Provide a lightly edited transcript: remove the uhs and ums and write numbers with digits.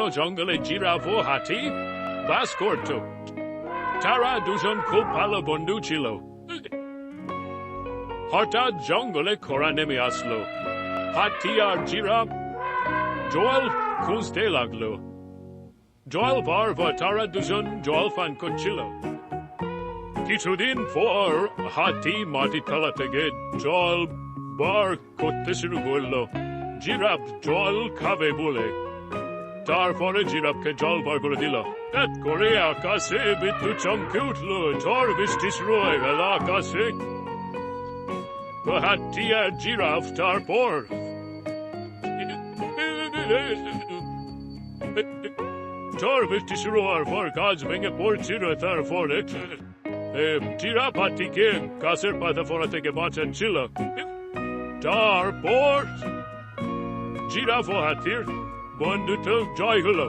জঙ্গলে জিরাফ ও হাতি বাস করত। তারা দুজন খুব ভালো বন্ধু ছিল। হঠাৎ জঙ্গলে খরা নেমে আসলো। হাতি আর জিরাফ জল খুঁজতে লাগলো। জল পাওয়ার তারা দুজন জল পান করছিল। কিছুদিন পর হাতি মাটি তলা থেকে জল বার করতে শুরু করলো জিরাফ জল খাবে বলে। তারপরে জিরাফকে জল বার করে দিল। এক করে আকাশে বিদ্যুৎ চমকে উঠলো, ঝড় বৃষ্টি শুরু হয়ে গেল আকাশে। হাতি আর জিরাফ তারপর ঝড় বৃষ্টি শুরু হওয়ার পর গাছ ভেঙে পড়ছিল। তারপরে জিরাফ হাতিকে গাছের পাতা পড়া থেকে বাঁচাচ্ছিল। তারপর জিরাফ ও হাতির বন্ধুত্ব জয় হলো।